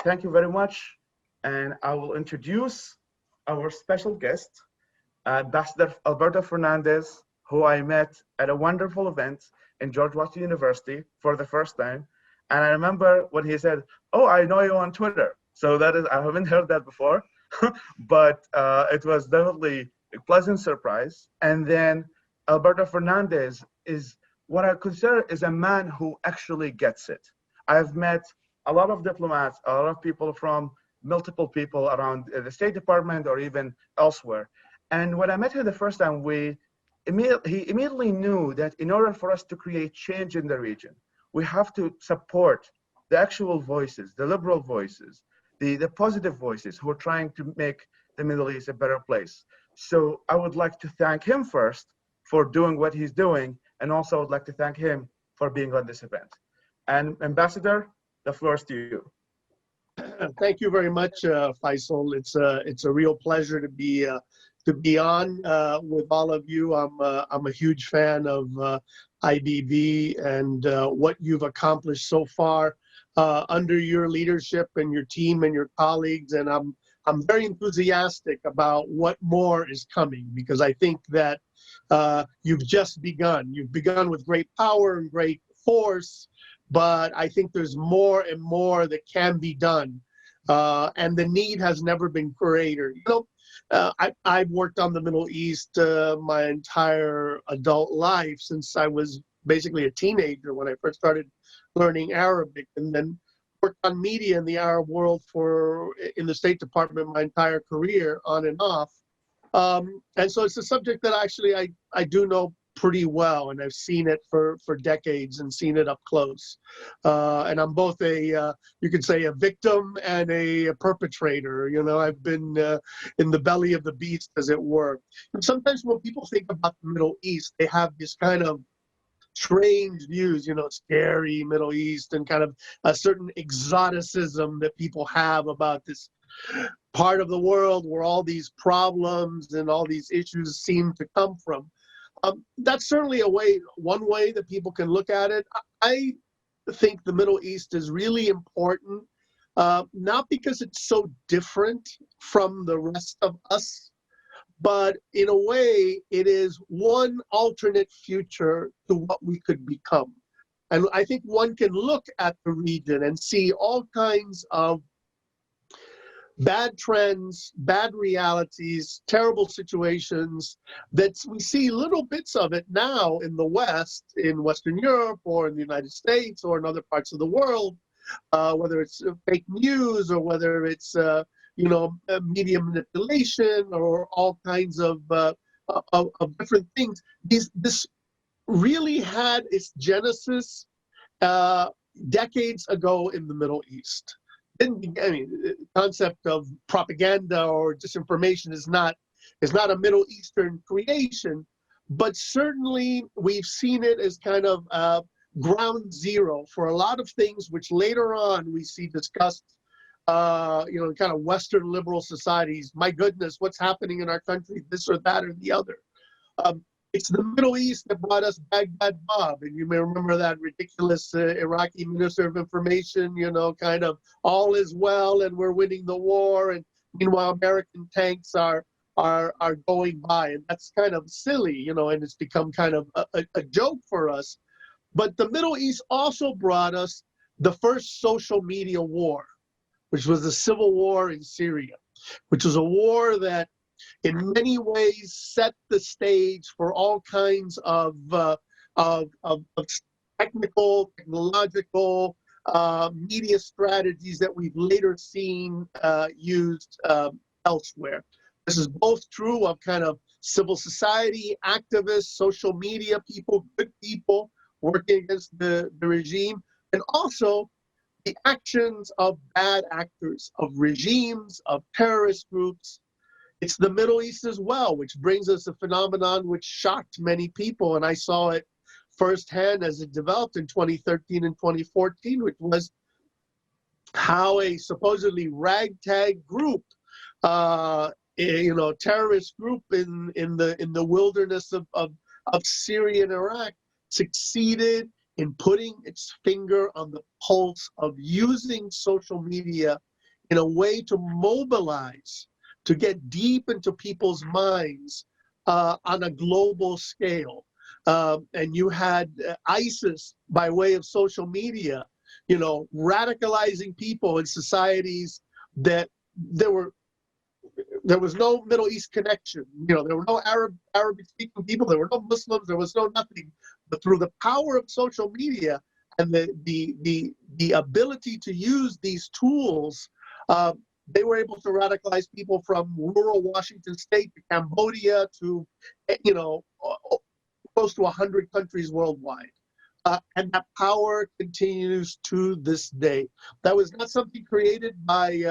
thank you very much. And I will introduce our special guest, Ambassador Alberto Fernandez, who I met at a wonderful event in George Washington University for the first time. And I remember when he said, "Oh, I know you on Twitter." So that is, I haven't heard that before, but it was definitely a pleasant surprise. And then Alberto Fernandez is what I consider is a man who actually gets it. I've met a lot of diplomats, a lot of people from multiple people around the State Department or even elsewhere. And when I met him the first time, he immediately knew that in order for us to create change in the region, we have to support the actual voices, the liberal voices, the positive voices who are trying to make the Middle East a better place. So I would like to thank him first for doing what he's doing, and also I would like to thank him for being on this event. And Ambassador, the floor is to you. Thank you very much, Faisal. It's a real pleasure to be on with all of you. I'm a huge fan of IBB and what you've accomplished so far under your leadership and your team and your colleagues. And I'm very enthusiastic about what more is coming, because I think that you've just begun. You've begun with great power and great force, but I think there's more and more that can be done. And the need has never been greater. I've worked on the Middle East my entire adult life, since I was basically a teenager when I first started learning Arabic, and then worked on media in the Arab world in the State Department my entire career, on and off. And so it's a subject that actually I do know pretty well, and I've seen it for decades and seen it up close. And I'm both you could say, a victim and a perpetrator. I've been in the belly of the beast, as it were. And sometimes when people think about the Middle East, they have this kind of strange views, scary Middle East, and kind of a certain exoticism that people have about this part of the world where all these problems and all these issues seem to come from. That's certainly one way that people can look at it. I think the Middle East is really important, not because it's so different from the rest of us, but in a way, it is one alternate future to what we could become. And I think one can look at the region and see all kinds of bad trends, bad realities, terrible situations that we see little bits of it now in the West, in Western Europe or in the United States or in other parts of the world, whether it's fake news or whether it's media manipulation or all kinds of different things. This really had its genesis decades ago in the Middle East. The concept of propaganda or disinformation is not a Middle Eastern creation, but certainly we've seen it as kind of ground zero for a lot of things which later on we see discussed, kind of Western liberal societies. My goodness, what's happening in our country, this or that or the other. It's the Middle East that brought us Baghdad Bob, and you may remember that ridiculous Iraqi Minister of Information, kind of all is well and we're winning the war, and meanwhile American tanks are going by, and that's kind of silly, and it's become kind of a joke for us. But the Middle East also brought us the first social media war, which was the civil war in Syria, which was a war that in many ways set the stage for all kinds of technological media strategies that we've later seen used elsewhere. This is both true of kind of civil society, activists, social media people, good people working against the regime, and also the actions of bad actors, of regimes, of terrorist groups. It's the Middle East as well, which brings us a phenomenon which shocked many people, and I saw it firsthand as it developed in 2013 and 2014, which was how a supposedly ragtag group, terrorist group in the wilderness of Syria and Iraq succeeded in putting its finger on the pulse of using social media in a way to mobilize, to get deep into people's minds on a global scale. And you had ISIS by way of social media, radicalizing people in societies that there was no Middle East connection. There were no Arabic speaking people. There were no Muslims. There was no nothing. But through the power of social media and the ability to use these tools, they were able to radicalize people from rural Washington State to Cambodia to, close to 100 countries worldwide. And that power continues to this day. That was not something created by,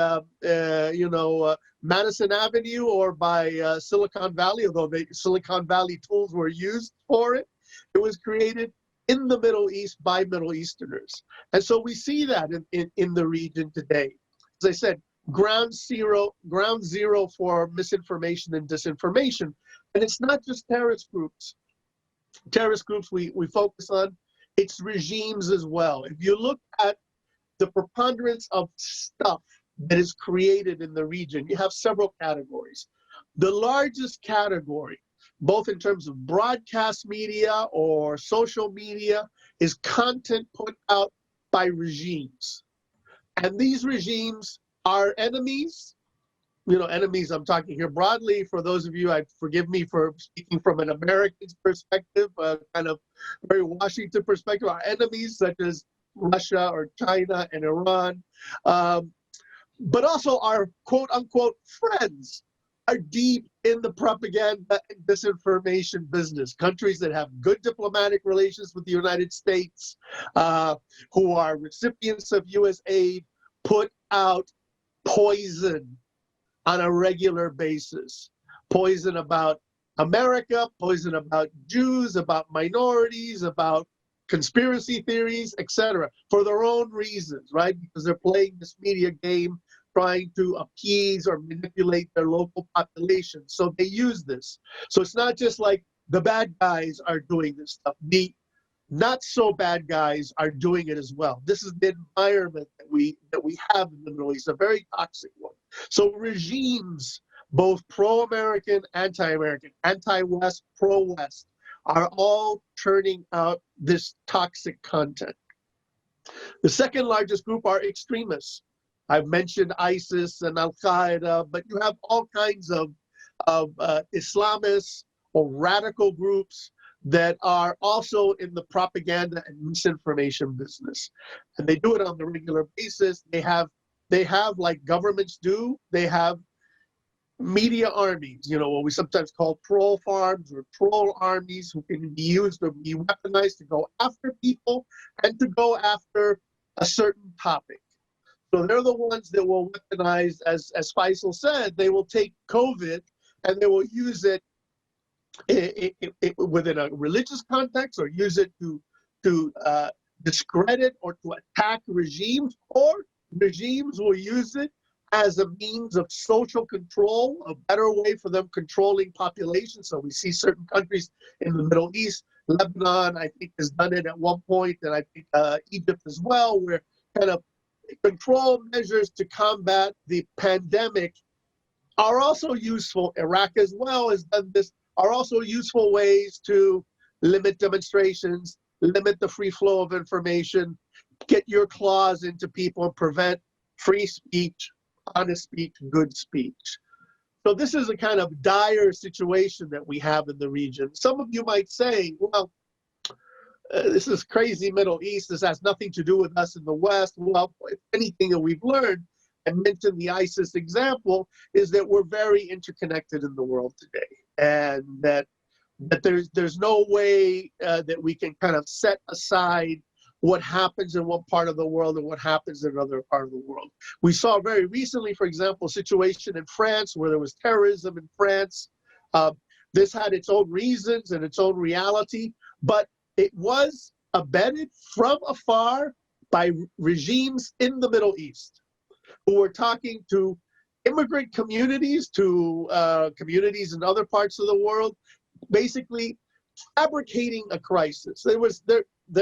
Madison Avenue or by Silicon Valley, although Silicon Valley tools were used for it. It was created in the Middle East by Middle Easterners. And so we see that in the region today. As I said, ground zero for misinformation and disinformation. And it's not just terrorist groups. Terrorist groups we focus on, it's regimes as well. If you look at the preponderance of stuff that is created in the region, you have several categories. The largest category, both in terms of broadcast media or social media, is content put out by regimes. And these regimes are enemies. Enemies, I'm talking here broadly. For those of you, forgive me for speaking from an American's perspective, kind of very Washington perspective, our enemies such as Russia or China and Iran, but also our quote unquote friends are deep in the propaganda and disinformation business. Countries that have good diplomatic relations with the United States, who are recipients of U.S. aid, put out poison on a regular basis. Poison about America, poison about Jews, about minorities, about conspiracy theories, etc., for their own reasons, right? Because they're playing this media game, trying to appease or manipulate their local population. So they use this. So it's not just like the bad guys are doing this stuff. The not so bad guys are doing it as well. This is the environment that we have in the Middle East, a very toxic one. So regimes, both pro-American, anti-American, anti-West, pro-West, are all churning out this toxic content. The second largest group are extremists. I've mentioned ISIS and Al-Qaeda, but you have all kinds of Islamists or radical groups that are also in the propaganda and misinformation business. And they do it on the regular basis. They have, like governments do, they have media armies, what we sometimes call troll farms or troll armies, who can be used or be weaponized to go after people and to go after a certain topic. So they're the ones that will weaponize, as Faisal said, they will take COVID and they will use it within a religious context, or use it to discredit or to attack regimes, or regimes will use it as a means of social control, a better way for them controlling populations. So we see certain countries in the Middle East, Lebanon, I think, has done it at one point, and I think Egypt as well, where kind of control measures to combat the pandemic are also useful. Iraq as well has done this, are also useful ways to limit demonstrations, limit the free flow of information, get your claws into people and prevent free speech, honest speech, good speech. So this is a kind of dire situation that we have in the region. Some of you might say, well, this is crazy Middle East. This has nothing to do with us in the West. Well, if anything that we've learned, and mentioned the ISIS example, is that we're very interconnected in the world today, and that there's no way that we can kind of set aside what happens in one part of the world and what happens in another part of the world. We saw very recently, for example, a situation in France where there was terrorism in France. This had its own reasons and its own reality, but it was abetted from afar by regimes in the Middle East who were talking to immigrant communities, to communities in other parts of the world, basically fabricating a crisis. There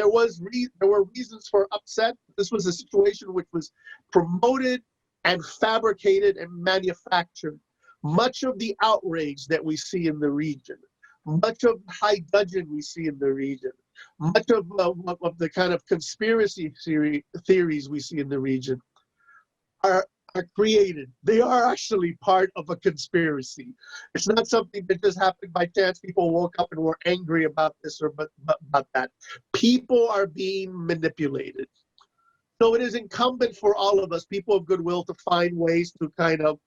were reasons for upset. This was a situation which was promoted and fabricated and manufactured much of the outrage that we see in the region, much of the high dudgeon we see in the region, much of the kind of conspiracy theories we see in the region are created. They are actually part of a conspiracy. It's not something that just happened by chance. People woke up and were angry about this or about that. People are being manipulated. So it is incumbent for all of us, people of goodwill, to find ways to kind of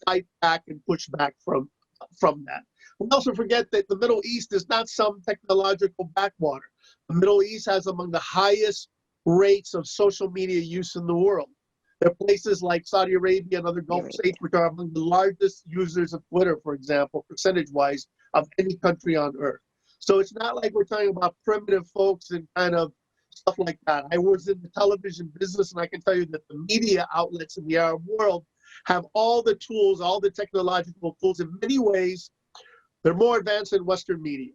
fight back and push back from that. We also forget that the Middle East is not some technological backwater. The Middle East has among the highest rates of social media use in the world. There are places like Saudi Arabia and other Gulf states which are among the largest users of Twitter, for example, percentage-wise, of any country on earth. So it's not like we're talking about primitive folks and kind of stuff like that. I was in the television business, and I can tell you that the media outlets in the Arab world have all the tools, all the technological tools. In many ways, they're more advanced than Western media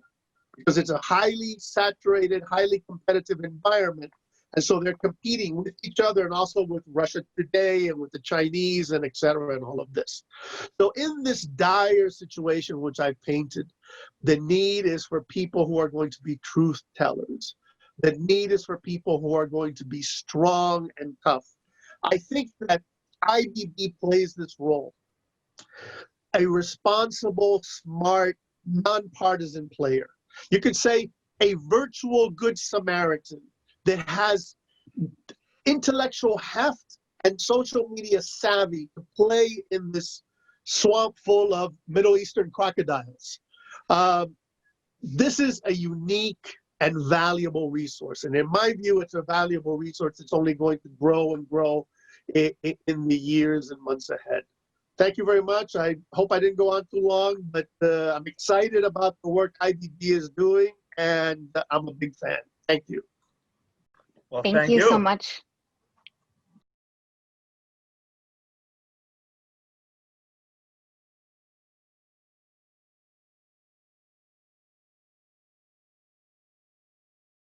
because it's a highly saturated, highly competitive environment. And so they're competing with each other and also with Russia Today and with the Chinese and et cetera and all of this. So in this dire situation which I've painted, the need is for people who are going to be truth tellers. The need is for people who are going to be strong and tough. I think that IBB plays this role. A responsible, smart, nonpartisan player. You could say a virtual good Samaritan that has intellectual heft and social media savvy to play in this swamp full of Middle Eastern crocodiles. This is a unique and valuable resource. And in my view, it's a valuable resource that's only going to grow and grow in the years and months ahead. Thank you very much. I hope I didn't go on too long, but I'm excited about the work IBB is doing, and I'm a big fan. Thank you. Well, Thank you so much.